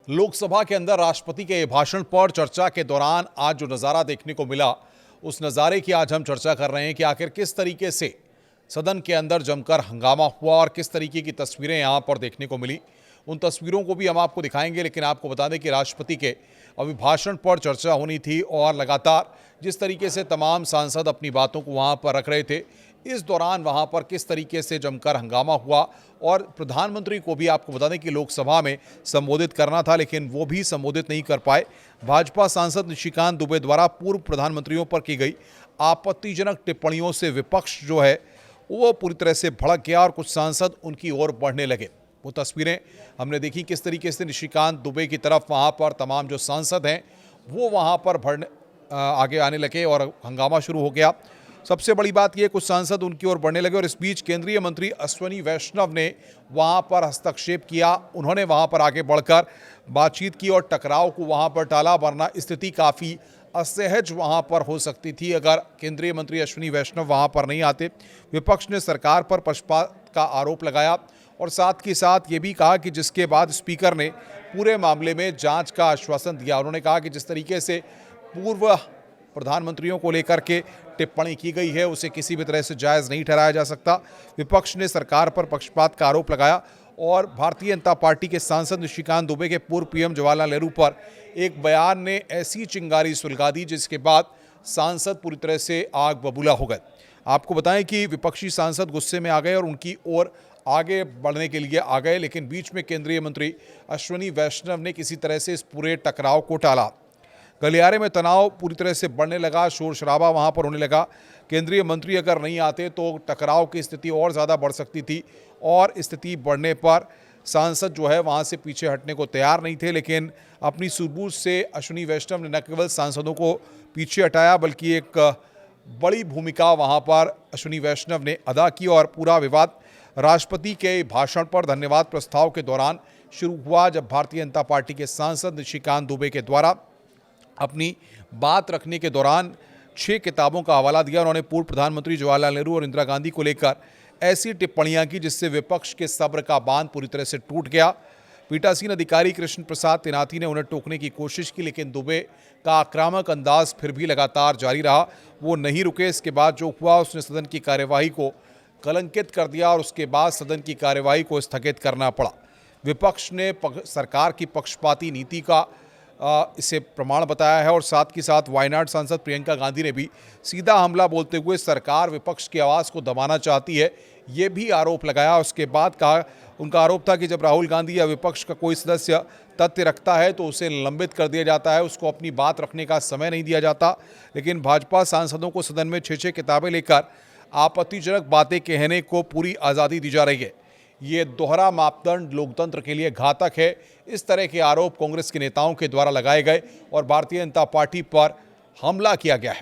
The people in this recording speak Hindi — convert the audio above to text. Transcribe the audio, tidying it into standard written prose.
लोकसभा के अंदर राष्ट्रपति के भाषण पर चर्चा के दौरान आज जो नज़ारा देखने को मिला, उस नज़ारे की आज हम चर्चा कर रहे हैं कि आखिर किस तरीके से सदन के अंदर जमकर हंगामा हुआ और किस तरीके की तस्वीरें यहां पर देखने को मिली। उन तस्वीरों को भी हम आपको दिखाएंगे, लेकिन आपको बता दें कि राष्ट्रपति के अभिभाषण पर चर्चा होनी थी और लगातार जिस तरीके से तमाम सांसद अपनी बातों को वहां पर रख रहे थे, इस दौरान वहां पर किस तरीके से जमकर हंगामा हुआ। और प्रधानमंत्री को भी आपको बता दें कि लोकसभा में संबोधित करना था, लेकिन वो भी संबोधित नहीं कर पाए। भाजपा सांसद निशिकांत दुबे द्वारा पूर्व प्रधानमंत्रियों पर की गई आपत्तिजनक टिप्पणियों से विपक्ष जो है वो पूरी तरह से भड़क गया और कुछ सांसद उनकी ओर बढ़ने लगे। वो तस्वीरें हमने देखी किस तरीके से निशिकांत दुबे की तरफ वहाँ पर तमाम जो सांसद हैं वो वहाँ पर आगे आने लगे और हंगामा शुरू हो गया। सबसे बड़ी बात यह, कुछ सांसद उनकी ओर बढ़ने लगे और इस बीच केंद्रीय मंत्री अश्विनी वैष्णव ने वहां पर हस्तक्षेप किया। उन्होंने वहां पर आगे बढ़कर बातचीत की और टकराव को वहां पर टाला, वरना स्थिति काफ़ी असहज वहां पर हो सकती थी अगर केंद्रीय मंत्री अश्विनी वैष्णव वहां पर नहीं आते। विपक्ष ने सरकार पर पक्षपात का आरोप लगाया और साथ ही साथ ये भी कहा कि जिसके बाद स्पीकर ने पूरे मामले में जाँच का आश्वासन दिया। उन्होंने कहा कि जिस तरीके से पूर्व प्रधानमंत्रियों को लेकर के टिप्पणी की गई है उसे किसी भी तरह से जायज़ नहीं ठहराया जा सकता। विपक्ष ने सरकार पर पक्षपात का आरोप लगाया और भारतीय जनता पार्टी के सांसद निशिकांत दुबे के पूर्व पीएम जवाहरलाल नेहरू पर एक बयान ने ऐसी चिंगारी सुलगा दी जिसके बाद सांसद पूरी तरह से आग बबूला हो गए। आपको बताएं कि विपक्षी सांसद गुस्से में आ गए और उनकी ओर आगे बढ़ने के लिए आ गए, लेकिन बीच में केंद्रीय मंत्री अश्विनी वैष्णव ने किसी तरह से इस पूरे टकराव को टाला। गलियारे में तनाव पूरी तरह से बढ़ने लगा, शोर शराबा वहाँ पर होने लगा। केंद्रीय मंत्री अगर नहीं आते तो टकराव की स्थिति और ज़्यादा बढ़ सकती थी और स्थिति बढ़ने पर सांसद जो है वहाँ से पीछे हटने को तैयार नहीं थे, लेकिन अपनी सूझबूझ से अश्विनी वैष्णव ने न केवल सांसदों को पीछे हटाया बल्कि एक बड़ी भूमिका वहाँ पर अश्विनी वैष्णव ने अदा की और पूरा विवाद राष्ट्रपति के भाषण पर धन्यवाद प्रस्ताव के दौरान शुरू हुआ, जब भारतीय जनता पार्टी के सांसद निशिकांत दुबे के द्वारा अपनी बात रखने के दौरान 6 किताबों का हवाला दिया। उन्होंने पूर्व प्रधानमंत्री जवाहरलाल नेहरू और इंदिरा गांधी को लेकर ऐसी टिप्पणियां की जिससे विपक्ष के सब्र का बांध पूरी तरह से टूट गया। पीठासीन अधिकारी कृष्ण प्रसाद तिनाथी ने उन्हें टोकने की कोशिश की, लेकिन दुबे का आक्रामक अंदाज फिर भी लगातार जारी रहा। वो नहीं रुके। इसके बाद जो हुआ उसने सदन की कार्यवाही को कलंकित कर दिया और उसके बाद सदन की कार्यवाही को स्थगित करना पड़ा। विपक्ष ने सरकार की पक्षपाती नीति का इसे प्रमाण बताया है और साथ ही साथ वायनाड सांसद प्रियंका गांधी ने भी सीधा हमला बोलते हुए सरकार विपक्ष की आवाज़ को दबाना चाहती है, ये भी आरोप लगाया। उसके बाद कहा, उनका आरोप था कि जब राहुल गांधी या विपक्ष का कोई सदस्य तथ्य रखता है तो उसे निलंबित कर दिया जाता है, उसको अपनी बात रखने का समय नहीं दिया जाता। लेकिन भाजपा सांसदों को सदन में 6-6 किताबें लेकर आपत्तिजनक बातें कहने को पूरी आज़ादी दी जा रही है। ये दोहरा मापदंड लोकतंत्र के लिए घातक है। इस तरह के आरोप कांग्रेस के नेताओं के द्वारा लगाए गए और भारतीय जनता पार्टी पर हमला किया गया है।